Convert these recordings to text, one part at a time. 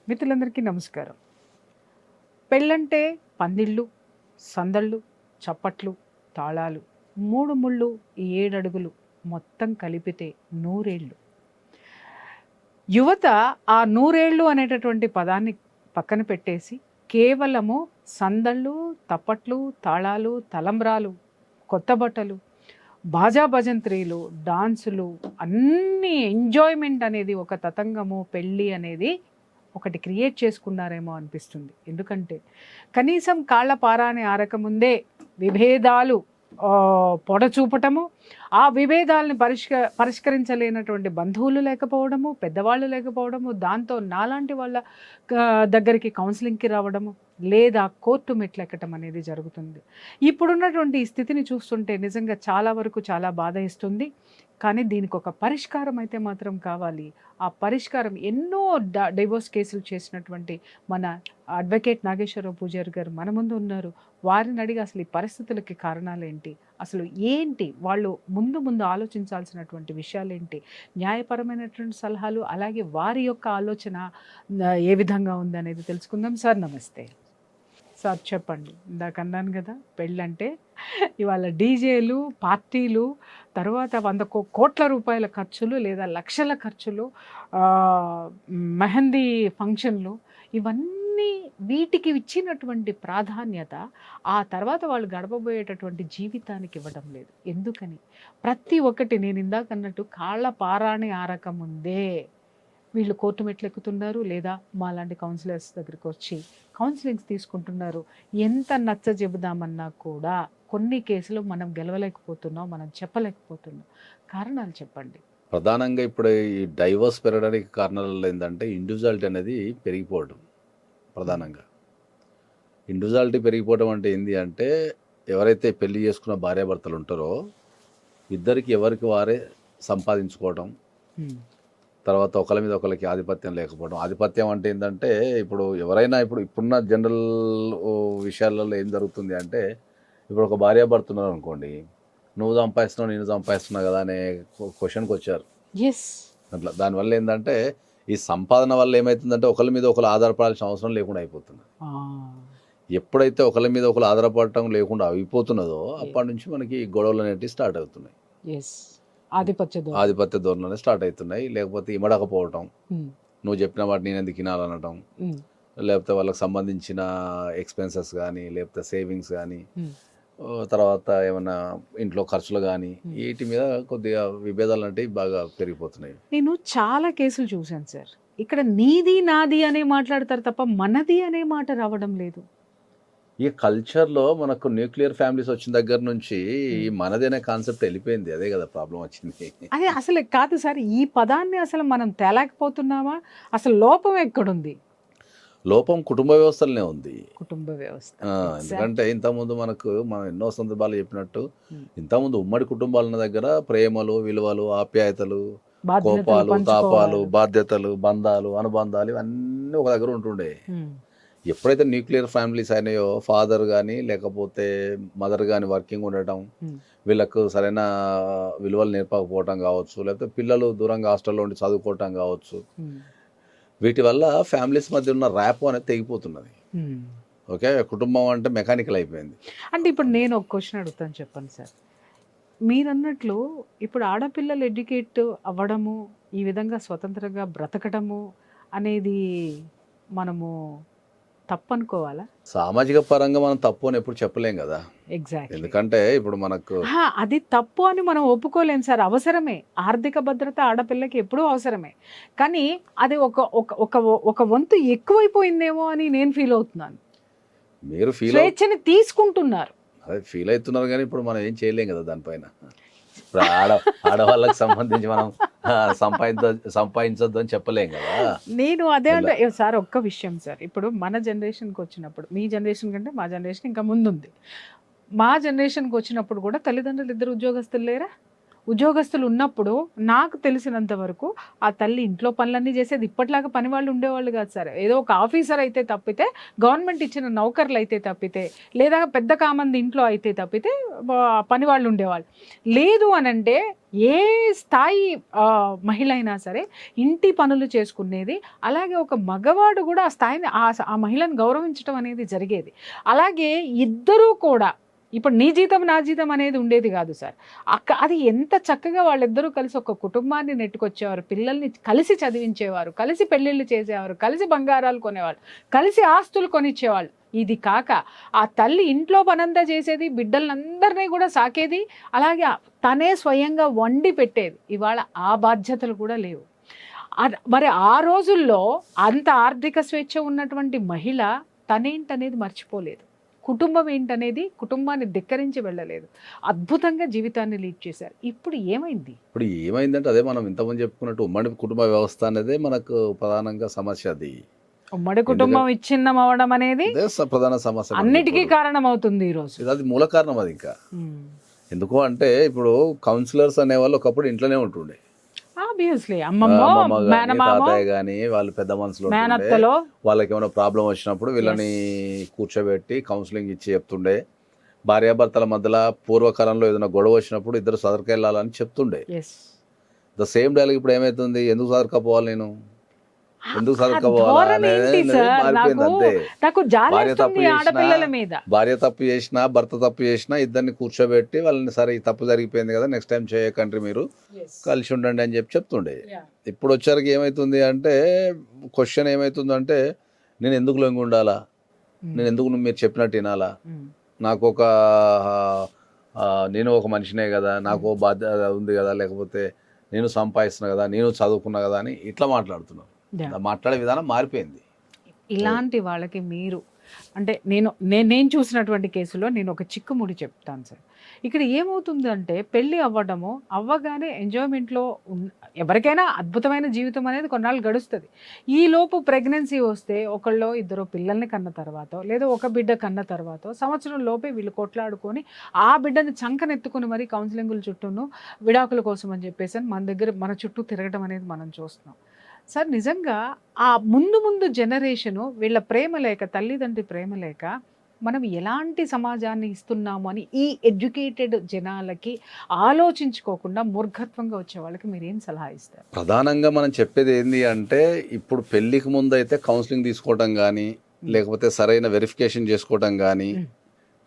మిత్రులందరికీ నమస్కారం. పెళ్ళంటే పందిళ్ళు, సందళ్ళు, చప్పట్లు, తాళాలు, మూడు ముళ్ళు, ఏడడుగులు మొత్తం కలిపితే నూరేళ్ళు. యువత ఆ నూరేళ్ళు అనేటటువంటి పదాన్ని పక్కన పెట్టేసి కేవలము సందళ్ళు, తప్పట్లు, తాళాలు, తలంబ్రాలు, కొత్త బట్టలు, బాజా భజంత్రీలు, డాన్సులు అన్నీ ఎంజాయ్మెంట్ అనేది ఒక తతంగము పెళ్ళి అనేది ఒకటి క్రియేట్ చేసుకున్నారేమో అనిపిస్తుంది. ఎందుకంటే కనీసం కాళ్ళ పారాని ఆరకముందే విభేదాలు పొడచూపటము, ఆ విభేదాలని పరిష్కరించలేనటువంటి బంధువులు లేకపోవడము, పెద్దవాళ్ళు లేకపోవడము, దాంతో నాలాంటి వాళ్ళ దగ్గరికి కౌన్సిలింగ్కి రావడము, లేదా కోర్టు మెట్లెక్కటం అనేది జరుగుతుంది. ఇప్పుడున్నటువంటి ఈ స్థితిని చూస్తుంటే నిజంగా చాలా వరకు చాలా బాధ ఇస్తుంది. కానీ దీనికి ఒక పరిష్కారం అయితే మాత్రం కావాలి. ఆ పరిష్కారం ఎన్నో డైవోర్స్ కేసులు చేసినటువంటి మన అడ్వకేట్ నాగేశ్వరరావు పూజారి గారు మన ముందు ఉన్నారు. వారిని అడిగి అసలు ఈ పరిస్థితులకి కారణాలు ఏంటి, అసలు ఏంటి వాళ్ళు ముందు ఆలోచించాల్సినటువంటి విషయాలు ఏంటి, న్యాయపరమైనటువంటి సలహాలు, అలాగే వారి యొక్క ఆలోచన ఏ విధంగా ఉందనేది తెలుసుకుందాం. సార్ నమస్తే. సార్ చెప్పండి. ఇందాక అన్నాను కదా పెళ్ళంటే ఇవాళ డీజేలు, పార్టీలు, తర్వాత 100 కోట్ల రూపాయల ఖర్చులు లేదా లక్షల ఖర్చులు, మెహందీ ఫంక్షన్లు, ఇవన్నీ వీటికి ఇచ్చినటువంటి ప్రాధాన్యత ఆ తర్వాత వాళ్ళు గడపబోయేటటువంటి జీవితానికి ఇవ్వడం లేదు. ఎందుకని? ప్రతి ఒక్కటి నేను ఇందాక అన్నట్టు కాళ్ళ పారాణి ఆరకముందే వీళ్ళు కోర్టు మెట్లు ఎక్కుతున్నారు, లేదా మాలాంటి కౌన్సిలర్స్ దగ్గరికి వచ్చి కౌన్సిలింగ్స్ తీసుకుంటున్నారు. ఎంత నచ్చ చెబుదామన్నా కూడా కొన్ని కేసులు మనం గెలవలేకపోతున్నాం, మనం చెప్పలేకపోతున్నాం. కారణాలు చెప్పండి. ప్రధానంగా ఇప్పుడు ఈ డైవర్స్ పెరగడానికి కారణాలు ఏంటంటే ఇండివిజువాలిటీ అనేది పెరిగిపోవడం. ప్రధానంగా ఇండివిజువాలిటీ పెరిగిపోవడం అంటే ఏంటి అంటే, ఎవరైతే పెళ్లి చేసుకున్న భార్యాభర్తలు ఉంటారో ఇద్దరికి ఎవరికి వారే సంపాదించుకోవడం, తర్వాత ఒకరి మీద ఒకరికి ఆధిపత్యం లేకపోవడం. ఆధిపత్యం అంటే ఏంటంటే, ఇప్పుడు ఎవరైనా ఇప్పుడున్న జనరల్ విషయాలలో ఏం జరుగుతుంది అంటే, ఇప్పుడు ఒక భార్యాభర్త ఉన్నారు అనుకోండి, నువ్వు సంపాదిస్తున్నావు నేను సంపాదిస్తున్నా కదా అనే క్వశ్చన్కి వచ్చారు. అట్లా దానివల్ల ఏంటంటే ఈ సంపాదన వల్ల ఏమవుతుందంటే ఒకరి మీద ఒకరు ఆధారపడాల్సిన అవసరం లేకుండా అయిపోతుంది. ఎప్పుడైతే ఒకరి మీద ఒకరు ఆధారపడటం లేకుండా అయిపోతున్నదో అప్పటి నుంచి మనకి గొడవలు అనేవి స్టార్ట్ అవుతున్నాయి. ఆధిపత్య ధోరణి స్టార్ట్ అవుతున్నాయి. లేకపోతే ఇమడకపోవటం, నువ్వు చెప్పిన వాటి నేను ఎందుకు వినాలనటం, లేకపోతే వాళ్ళకి సంబంధించిన ఎక్స్పెన్సెస్ కానీ, లేకపోతే సేవింగ్స్ కానీ, తర్వాత ఏమైనా ఇంట్లో ఖర్చులు కానీ, వీటి మీద కొద్దిగా విభేదాలు అంటే బాగా పెరిగిపోతున్నాయి. నేను చాలా కేసులు చూశాను సార్. ఇక్కడ నీది నాది అనే మాట్లాడతారు తప్ప మనది అనే మాట రావడం లేదు. ఈ కల్చర్లో మనకు న్యూక్లియర్ ఫ్యామిలీస్ వచ్చిన దగ్గర నుంచి ఈ మనది అనే కాన్సెప్ట్ వెళ్ళిపోయింది. అదే కదా ప్రాబ్లం వచ్చింది. అదే అసలు కాదు సార్, ఈ పదాన్ని అసలు మనం తేలేకపోతున్నామా? అసలు లోపం ఎక్కడుంది? లోపం కుటుంబ వ్యవస్థలనే ఉంది. కుటుంబ వ్యవస్థ. ఎందుకంటే ఇంతకుముందు మనం ఎన్నో సందర్భాలు చెప్పినట్టు, ఇంతకుముందు ఉమ్మడి కుటుంబాల దగ్గర ప్రేమలు, విలువలు, ఆప్యాయతలు, కోపాలు, తాపాలు, బాధ్యతలు, బంధాలు, అనుబంధాలు ఇవన్నీ ఒక దగ్గర ఉంటుండే. ఎప్పుడైతే న్యూక్లియర్ ఫ్యామిలీస్ అయినాయో, ఫాదర్ కానీ లేకపోతే మదర్ కానీ వర్కింగ్ ఉండటం, వీళ్ళకు సరైన విలువలు నేర్పకపోవటం కావచ్చు, లేకపోతే పిల్లలు దూరంగా హాస్టల్లో ఉండి చదువుకోవటం కావచ్చు, వీటి వల్ల ఫ్యామిలీస్ మధ్య ఉన్న ర్యాప్ అనేది తెగిపోతున్నది. ఓకే, కుటుంబం అంటే మెకానికల్ అయిపోయింది. అంటే ఇప్పుడు నేను ఒక క్వశ్చన్ అడుగుతాను, చెప్పండి సార్. మీరు అన్నట్లు ఇప్పుడు ఆడపిల్లలు ఎడ్యుకేట్ అవ్వడము, ఈ విధంగా స్వతంత్రంగా బ్రతకడము అనేది మనము తప్పు అనుకోవాలా? సామాజిక పరంగా మనం తప్పు అని ఎప్పుడు చెప్పలేం కదా. ఎగ్జాక్ట్. ఎందుకంటే ఇప్పుడు మనకు అది తప్పు అని మనం ఒప్పుకోలేం సార్. అవసరమే, ఆర్థిక భద్రత ఆడపిల్లకి ఎప్పుడూ అవసరమే. కానీ అది ఒక వంతు ఎక్కువైపోయిందేమో అని నేను ఫీల్ అవుతున్నాను. మీరు స్వేచ్ఛని తీసుకుంటున్నారు. అదే ఫీల్ అవుతున్నారు, కానీ ఇప్పుడు మనం ఏం చేయలేం కదా దానిపైన. ఇప్పుడు ఆడవాళ్ళకి సంబంధించి మనం సంపాదించొద్దు అని చెప్పలేం కదా. నేను అదే అంటే సార్ ఒక్క విషయం సార్, ఇప్పుడు మన జనరేషన్కి వచ్చినప్పుడు, మీ జనరేషన్ కంటే మా జనరేషన్ ఇంకా ముందుంది. మా జనరేషన్కి వచ్చినప్పుడు కూడా తల్లిదండ్రులు ఇద్దరు ఉద్యోగస్తులు లేరా? ఉద్యోగస్తులు ఉన్నప్పుడు నాకు తెలిసినంత వరకు ఆ తల్లి ఇంట్లో పనులన్నీ చేసేది. ఇప్పటిలాగా పని వాళ్ళు ఉండేవాళ్ళు కాదు సార్. ఏదో ఒక ఆఫీసర్ అయితే తప్పితే, గవర్నమెంట్ ఇచ్చిన నౌకర్లు అయితే తప్పితే, లేదా పెద్ద కామంది ఇంట్లో అయితే తప్పితే పని వాళ్ళు ఉండేవాళ్ళు. లేదు అనంటే ఏ స్థాయి మహిళ అయినా సరే ఇంటి పనులు చేసుకునేది. అలాగే ఒక మగవాడు కూడా ఆ స్థాయిని ఆ మహిళను గౌరవించడం అనేది జరిగేది. అలాగే ఇద్దరూ కూడా ఇప్పుడు నీ జీతం నా జీతం అనేది ఉండేది కాదు సార్. అది ఎంత చక్కగా వాళ్ళిద్దరూ కలిసి ఒక కుటుంబాన్ని నెట్టుకొచ్చేవారు, పిల్లల్ని కలిసి చదివించేవారు, కలిసి పెళ్ళిళ్ళు చేసేవారు, కలిసి బంగారాలు కొనేవాళ్ళు, కలిసి ఆస్తులు కొనిచ్చేవాళ్ళు. ఇది కాక ఆ తల్లి ఇంట్లో పనంతా చేసేది, బిడ్డలందరినీ కూడా సాకేది, అలాగే తనే స్వయంగా వండి పెట్టేది. ఇవాళ ఆ బాధ్యతలు కూడా లేవు. మరి ఆ రోజుల్లో అంత ఆర్థిక స్వేచ్ఛ ఉన్నటువంటి మహిళ తనేంటనేది మర్చిపోలేదు, కుటుంబం ఏంటనేది కుటుంబాన్ని ధిక్కరించి వెళ్ళలేదు, అద్భుతంగా జీవితాన్ని లీడ్ చేశారు. ఇప్పుడు ఏమైందంటే అదే మనం ఇంతకుముందు చెప్పుకున్నట్టు ఉమ్మడి కుటుంబ వ్యవస్థ అనేదే మనకు ప్రధానంగా సమస్య. అది ఉమ్మడి కుటుంబం విచ్ఛిన్నం అవడం అనేది ప్రధాన సమస్య, అన్నిటికీ కారణం అవుతుంది ఈరోజు. అది మూల కారణం. అది ఇంకా ఎందుకు అంటే ఇప్పుడు కౌన్సిలర్స్ అనేవాళ్ళు ఒకప్పుడు ఇంట్లోనే ఉంటుండే. ఆబ్వియస్లీ అమ్మమ్మ తాతయ్య గాని వాళ్ళు పెద్ద మనుషులు వాళ్ళకి ఏమైనా ప్రాబ్లం వచ్చినప్పుడు వీళ్ళని కూర్చోబెట్టి కౌన్సిలింగ్ ఇచ్చి చెప్తుండే. భార్యాభర్తల మధ్యలో పూర్వకాలంలో ఏదైనా గొడవ వచ్చినప్పుడు ఇద్దరు సదరుకెళ్ళాలని చెప్తుండే. ద సేమ్ డైలాగ్ ఇప్పుడు ఏమైతుంది, ఎందుకు సదరుకపోవాలి, నేను ఎందుకు సదరుకపోవాలి అనేది మారిపోయింది. అంతే. భార్య తప్పు చేసినా భర్త తప్పు చేసినా ఇద్దరిని కూర్చోబెట్టి వాళ్ళని, సరే ఈ తప్పు జరిగిపోయింది కదా, నెక్స్ట్ టైం చేయకండి, మీరు కలిసి ఉండండి అని చెప్తుండే. ఇప్పుడు వచ్చరికి ఏమవుతుంది అంటే క్వశ్చన్ ఏమవుతుందంటే, నేను ఎందుకు లొంగి ఉండాలా, నేను ఎందుకు మీరు చెప్పినట్టు వినాలా, నేను ఒక మనిషినే కదా, నాకు బాధ్యత ఉంది కదా, లేకపోతే నేను సంపాదిస్తున్నా కదా, నేను చదువుకున్నా కదా అని ఇట్లా మాట్లాడుతున్నాను. మాట్లాడే విధానం మారిపోయింది. ఇలాంటి వాళ్ళకి మీరు అంటే నేను చూసినటువంటి కేసులో నేను ఒక చిక్కుముడి చెప్తాను సార్. ఇక్కడ ఏమవుతుందంటే పెళ్ళి అవ్వగానే ఎంజాయ్మెంట్లో ఎవరికైనా అద్భుతమైన జీవితం అనేది కొన్నాళ్ళు గడుస్తుంది. ఈలోపు ప్రెగ్నెన్సీ వస్తే ఒకళ్ళో ఇద్దరు పిల్లల్ని కన్న తర్వాత, లేదా ఒక బిడ్డ కన్న తర్వాత సంవత్సరం లోపే వీళ్ళు కొట్లాడుకొని ఆ బిడ్డని చంకనెత్తుకుని మరీ కౌన్సిలింగుల చుట్టూను విడాకుల కోసం అని చెప్పేసి మన చుట్టూ తిరగడం అనేది మనం చూస్తున్నాం సార్. నిజంగా ఆ ముందు జనరేషను వీళ్ళ ప్రేమ లేక, తల్లిదండ్రి ప్రేమ లేక మనం ఎలాంటి సమాజాన్ని ఇస్తున్నాము అని ఈ ఎడ్యుకేటెడ్ జనాలకి ఆలోచించుకోకుండా మూర్ఘత్వంగా వచ్చే వాళ్ళకి మీరు ఏం సలహా ఇస్తారు? ప్రధానంగా మనం చెప్పేది ఏంటి అంటే, ఇప్పుడు పెళ్లికి ముందు అయితే కౌన్సిలింగ్ తీసుకోవడం కానీ, లేకపోతే సరైన వెరిఫికేషన్ చేసుకోవడం కానీ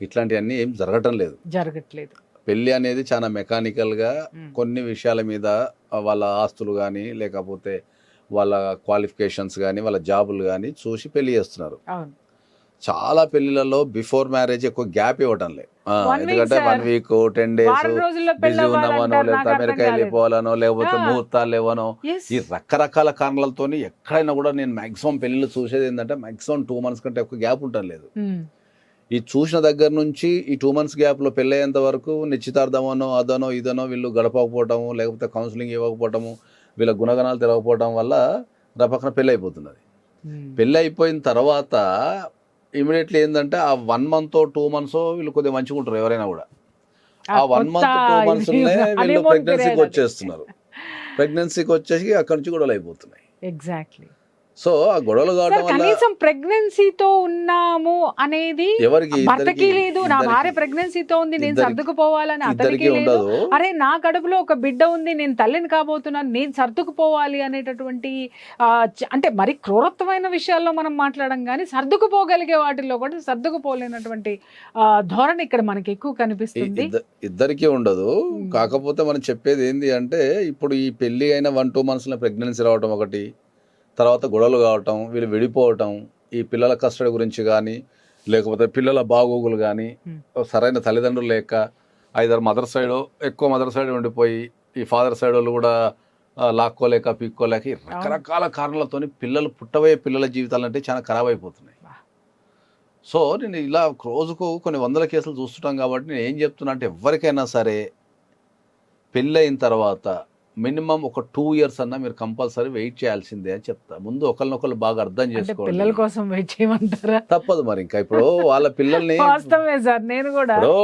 ఇట్లాంటివన్నీ ఏం జరగట్లేదు. పెళ్ళి అనేది చాలా మెకానికల్గా కొన్ని విషయాల మీద వాళ్ళ ఆస్తులు కానీ, లేకపోతే వాళ్ళ క్వాలిఫికేషన్స్ కానీ, వాళ్ళ జాబులు కానీ చూసి పెళ్లి చేస్తున్నారు. చాలా పెళ్లిలలో బిఫోర్ మ్యారేజ్ ఎక్కువ గ్యాప్ ఇవ్వటం లేదు. ఎందుకంటే 1 వీక్ 10 డేస్ బిజీ ఉన్నామనో, లేకపోతే అమెరికా వెళ్ళిపోవాలనో, లేకపోతే ముహూర్తాలు లేవనో, ఈ రకరకాల కారణాలతో ఎక్కడైనా కూడా నేను మాక్సిమం పెళ్లిళ్ళు చూసేది ఏంటంటే మాక్సిమం 2 months కంటే ఎక్కువ గ్యాప్ ఉండటం లేదు. ఈ చూసిన దగ్గర నుంచి ఈ 2 months గ్యాప్లో పెళ్ళయ్యేంత వరకు నిశ్చితార్థమనో అదనో ఇదనో వీళ్ళు గడపకపోవటము, లేకపోతే కౌన్సిలింగ్ ఇవ్వకపోవటము, వీళ్ళ గుణగణాలు తెలియకపోవడం వల్ల రపక్కన పెళ్ళి అయిపోతున్నది. పెళ్ళి అయిపోయిన తర్వాత ఇమీడియట్లీ ఏంటంటే ఆ 1 month 2 months వీళ్ళు కొద్దిగా మంచిగా ఉంటారు. ఎవరైనా కూడా ఆ 1 month 2 months వీళ్ళు ప్రెగ్నెన్సీకి వచ్చేస్తున్నారు. ప్రెగ్నెన్సీకి వచ్చేసి అక్కడి నుంచి గొడవలు అయిపోతున్నాయి. ఎగ్జాక్ట్లీ. సో ఆ గొడవలు కావడం వల్ల కనీసం ప్రెగ్నెన్సీతో ఉన్నాము అనేది భర్తకి లేదు, నా భార్య ప్రెగ్నెన్సీతో ఉంది నేను సర్దుకుపోవాలని అతనికి లేదు, అరే నా కడుపులో ఒక బిడ్డ ఉంది నేను తల్లిని కాబోతున్నాను నేను సర్దుకుపోవాలి అనేటటువంటి అంటే మరి క్రూరత్వమైన విషయాల్లో మనం మాట్లాడడం కానీ సర్దుకుపోగలిగే వాటిల్లో కూడా సర్దుకుపోలేనటువంటి ధోరణి ఇక్కడ మనకి ఎక్కువ కనిపిస్తుంది. ఇద్దరికీ ఉండదు. కాకపోతే మనం చెప్పేది ఏంటి అంటే, ఇప్పుడు ఈ పెళ్లి అయిన 1-2 months ప్రెగ్నెన్సీ రావడం ఒకటి, తర్వాత గొడవలు కావటం, వీళ్ళు విడిపోవటం, ఈ పిల్లల కస్టడీ గురించి కానీ, లేకపోతే పిల్లల బాగోగులు కానీ, సరైన తల్లిదండ్రులు లేక, ఐదర్ మదర్ సైడ్ ఎక్కువ మదర్ సైడ్ ఉండిపోయి ఈ ఫాదర్ సైడ్ వాళ్ళు కూడా లాక్కోలేక పీక్కోలేక రకరకాల కారణాలతో పిల్లలు పుట్టబోయే పిల్లల జీవితాలు అంటే చాలా ఖరాబ్ అయిపోతున్నాయి. సో నేను ఇలా రోజుకు కొన్ని 100 కేసులు చూస్తుంటాం కాబట్టి నేను ఏం చెప్తున్నా అంటే, ఎవరికైనా సరే పెళ్ళి అయిన తర్వాత మినిమం ఒక 2 ఇయర్స్ అన్నా మీరు కంపల్సరీ వెయిట్ చేయాల్సిందే అని చెప్తా. ముందు ఒకరినొకరు బాగా అర్థం అంటే చేసుకోండి. పిల్లల కోసం వెయిట్ చేయమంటారా? తప్పదు మరి, ఇంకా ఇప్పుడు వాళ్ళ పిల్లల్ని వాస్తవమే సార్, నేను కూడా ఇప్పుడు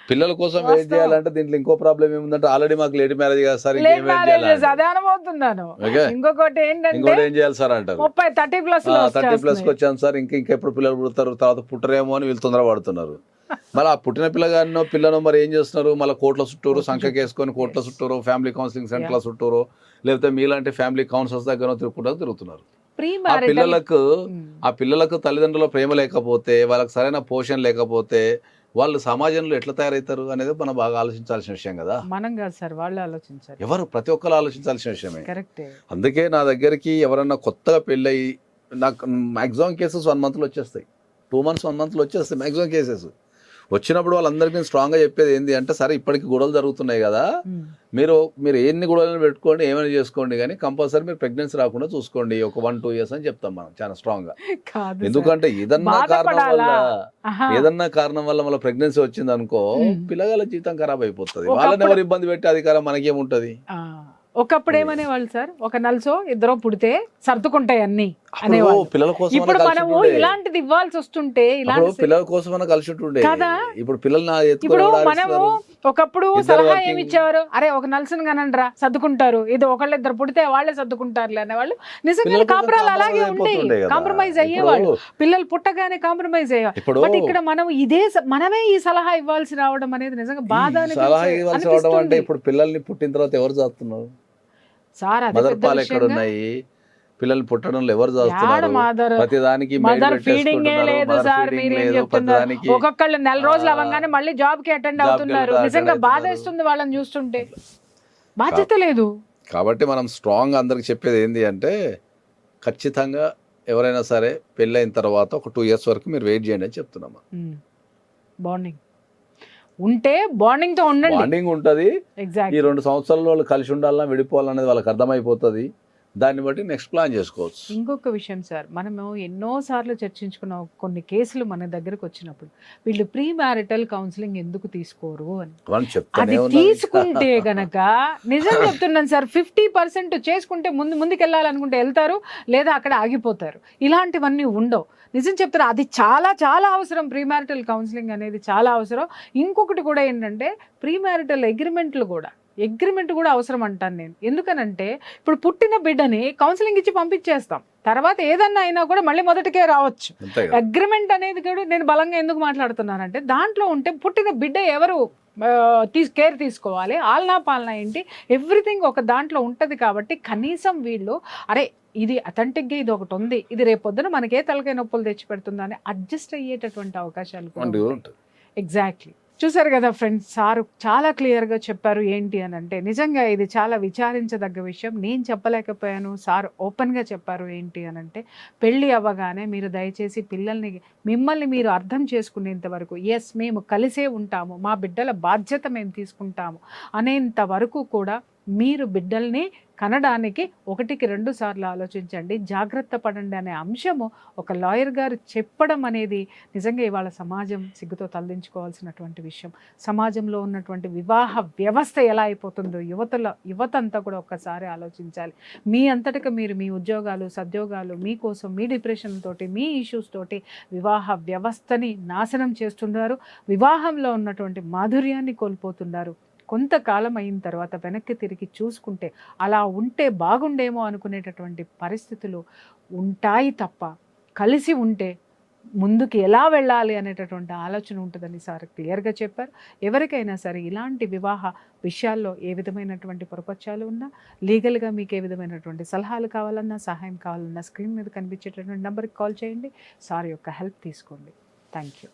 పిల్లల కోసం వెయిట్ వాస్తవం. చేయాలంటే దీంట్లో ఇంకో ప్రాబ్లం ఏముందంటే ఆల్రెడీ మాకు లేట్ మ్యారేజ్ కదా సార్, లేట్ ఇంకేం వెయిట్ మ్యారేజెస్ చేయాలి, అదే అనుభవుతున్నాను. ఓకే ఇంకొకటి ఏంటంటే ఇంకోటి ఏం చేయాలి సార్ అంటారు. 30-30+ 30+ వచ్చాం సార్, ఇంకా ఎప్పుడు పిల్లలు పుడతారు, తర్వాత పుట్టరేమో అని వీళ్ళు తొందర పడుతున్నారు. మళ్ళీ ఆ పుట్టిన పిల్లగానో పిల్లను మరి ఏం చేస్తున్నారు, మళ్ళీ కోట్ల చుట్టూరు సంఖ్యకేసుకొని కోట్ల చుట్టూరు ఫ్యామిలీ కౌన్సిలింగ్ సెంటర్ల చుట్టూరు, లేకపోతే మీలాంటి ఫ్యామిలీ కౌన్సిలర్స్ దగ్గర తిరుగుతున్నారు. ప్రీ ఆ పిల్లలకు తల్లిదండ్రుల ప్రేమ లేకపోతే, వాళ్ళకి సరైన పోషణ లేకపోతే వాళ్ళు సమాజంలో ఎట్లా తయారవుతారు అనేది మనం బాగా ఆలోచించాల్సిన విషయం కదా. మనం కాదు సార్, వాళ్ళు ఆలోచించాలి. ఎవరు ప్రతి ఒక్కరు ఆలోచించాల్సిన విషయమే. కరెక్టే. అందుకే నా దగ్గరికి ఎవరన్నా కొత్తగా పెళ్ళయి, నాకు మ్యాక్సిమం కేసెస్ 1 monthలో వచ్చేస్తాయి, 2 months 1 monthలో వచ్చేస్తాయి మ్యాక్సిమం కేసెస్. వచ్చినప్పుడు వాళ్ళందరికీ నేను స్ట్రాంగ్గా చెప్పేది ఏంటి అంటే, సరే ఇప్పటికి గొడవలు జరుగుతున్నాయి కదా, మీరు ఎన్ని గొడవలను పెట్టుకోండి, ఏమైనా చేసుకోండి, కానీ కంపల్సరీ మీరు ప్రెగ్నెన్సీ రాకుండా చూసుకోండి ఒక 1-2 years అని చెప్తాం మనం చాలా స్ట్రాంగ్గా. ఎందుకంటే ఏదన్నా కారణం వల్ల మళ్ళీ ప్రెగ్నెన్సీ వచ్చింది అనుకో, పిల్లగాల జీవితం ఖరాబ్ అయిపోతుంది. వాళ్ళని ఎవరు ఇబ్బంది పెట్టే అధికారం మనకేముంటది. ఒకప్పుడు ఏమనేవాళ్ళు సార్, ఒక నలుసో ఇద్దరో పుడితే సర్దుకుంటాయి అన్ని అనేవాళ్ళు. పిల్లల కోసం ఇప్పుడు మనము ఇలాంటిది ఇవ్వాల్సి వస్తుంటే, పిల్లల కోసం కలిసి ఉంటుండే. ఇప్పుడు పిల్లలు ఇప్పుడు మనము ఒకప్పుడు సలహా ఏమి ఇచ్చేవారు, అరే ఒక నలుసుని కనండ్రా సర్దుకుంటారు, ఇది ఒకళ్ళిద్దరు పుడితే వాళ్ళే సర్దుకుంటారులే అనేవాళ్ళు. నిజంగా కాపురాలు అలాగే ఉండేవి, కాంప్రమైజ్ అయ్యేవాళ్ళు. పిల్లలు పుట్టగానే కాంప్రమైజ్ అయ్యేవాళ్ళు. బట్ ఇక్కడ మనం మనమే ఈ సలహా ఇవ్వాల్సి రావడం అనేది నిజంగా బాధ అంటే, ఇప్పుడు పిల్లల్ని పుట్టిన తర్వాత ఎవరు చేస్తున్నారు సార్? మదర్ పాలు ఎక్కడ ఉన్నాయి, పిల్లలు పుట్టడంలో ఎవరు చేస్తున్నారు? ప్రతిదానికి మదర్ ఫీడింగ్ లేదు సార్. మీరేం చెప్తున్నారు? ఒక్కొక్కళ్ళు 4 రోజులు అవ్వగానే మళ్ళీ జాబ్ కి అటెండ్ అవుతున్నారు. నిజంగా బాధ వేస్తుంది వాళ్ళని చూస్తుంటే. బాధ్యత లేదు. కాబట్టి మనం స్ట్రాంగ్ అందరికి చెప్పేది ఏంటి అంటే, ఖచ్చితంగా ఎవరైనా సరే పెళ్ళైన తర్వాత ఒక 2 years వరకు మీరు వెయిట్ చేయండి అని చెప్తున్నామా. బాండింగ్ ఉంటే బాండింగ్ తో ఉండండి, బాండింగ్ ఉంటుంది. ఈ 2 సంవత్సరాలు వాళ్ళు కలిసి ఉండాలన్నా విడిపోవాలనేది వాళ్ళకి అర్థమైపోతుంది. దాన్ని బట్టి నెక్స్ట్ ప్లాన్ చేసుకోవచ్చు. ఇంకొక విషయం సార్, మనము ఎన్నోసార్లు చర్చించుకున్న కొన్ని కేసులు మన దగ్గరకు వచ్చినప్పుడు, వీళ్ళు ప్రీ మ్యారిటల్ కౌన్సిలింగ్ ఎందుకు తీసుకోరు అని. అది తీసుకుంటే గనక నిజం చెప్తున్నాను సార్, 50% చేసుకుంటే ముందుకు వెళ్ళాలనుకుంటే వెళ్తారు, లేదా అక్కడ ఆగిపోతారు. ఇలాంటివన్నీ ఉండవు. నిజం చెప్తారు, అది చాలా చాలా అవసరం. ప్రీ మ్యారిటల్ కౌన్సిలింగ్ అనేది చాలా అవసరం. ఇంకొకటి కూడా ఏంటంటే, ప్రీ మ్యారిటల్ అగ్రిమెంట్ కూడా అవసరం అంటాను నేను. ఎందుకనంటే ఇప్పుడు పుట్టిన బిడ్డని కౌన్సిలింగ్ ఇచ్చి పంపించేస్తాం, తర్వాత ఏదన్నా అయినా కూడా మళ్ళీ మొదటికే రావచ్చు. అగ్రిమెంట్ అనేది కూడా నేను బలంగా ఎందుకు మాట్లాడుతున్నానంటే, దాంట్లో ఉంటే పుట్టిన బిడ్డ ఎవరు కేర్ తీసుకోవాలి, ఆలనా పాలనా ఏంటి, ఎవ్రీథింగ్ ఒక దాంట్లో ఉంటుంది. కాబట్టి కనీసం వీళ్ళు అరే ఇది అథెంటిక్గా ఇది ఒకటి ఉంది, ఇది రేపొద్దున మనకే తలకాయ నొప్పులు తెచ్చి పెడుతుందా అని అడ్జస్ట్ అయ్యేటటువంటి అవకాశాలు. ఎగ్జాక్ట్లీ. చూసారు కదా ఫ్రెండ్స్, సారు చాలా క్లియర్గా చెప్పారు ఏంటి అని అంటే. నిజంగా ఇది చాలా విచారించదగ్గ విషయం. నేను చెప్పలేకపోయాను, సార్ ఓపెన్గా చెప్పారు ఏంటి అని అంటే, పెళ్ళి అవ్వగానే మీరు దయచేసి మిమ్మల్ని మీరు అర్థం చేసుకునేంత వరకు, ఎస్ మేము కలిసే ఉంటాము, మా బిడ్డల బాధ్యత మేము తీసుకుంటాము అనేంత వరకు కూడా మీరు బిడ్డల్ని కనడానికి 1-2 సార్లు ఆలోచించండి, జాగ్రత్త పడండి అనే అంశము ఒక లాయర్ గారు చెప్పడం అనేది నిజంగా ఇవాళ సమాజం సిగ్గుతో తలదించుకోవాల్సినటువంటి విషయం. సమాజంలో ఉన్నటువంటి వివాహ వ్యవస్థ ఎలా అయిపోతుందో యువత అంతా కూడా ఒక్కసారి ఆలోచించాలి. మీ అంతటికి మీరు మీ ఉద్యోగాలు సద్యోగాలు మీకోసం, మీ డిప్రెషన్ తోటి, మీ ఇష్యూస్ తోటి వివాహ వ్యవస్థని నాశనం చేస్తున్నారు. వివాహంలో ఉన్నటువంటి మాధుర్యాన్ని కోల్పోతున్నారు. కొంతకాలం అయిన తర్వాత వెనక్కి తిరిగి చూసుకుంటే అలా ఉంటే బాగుండేమో అనుకునేటటువంటి పరిస్థితులు ఉంటాయి తప్ప, కలిసి ఉంటే ముందుకు ఎలా వెళ్ళాలి అనేటటువంటి ఆలోచన ఉంటుందని సార్ క్లియర్గా చెప్పారు. ఎవరికైనా సరే ఇలాంటి వివాహ విషయాల్లో ఏ విధమైనటువంటి పొరపచ్చాలు ఉన్నా, లీగల్గా మీకు ఏ విధమైనటువంటి సలహాలు కావాలన్నా, సహాయం కావాలన్నా స్క్రీన్ మీద కనిపించేటటువంటి నెంబర్కి కాల్ చేయండి. సార్ యొక్క హెల్ప్ తీసుకోండి. Thank you.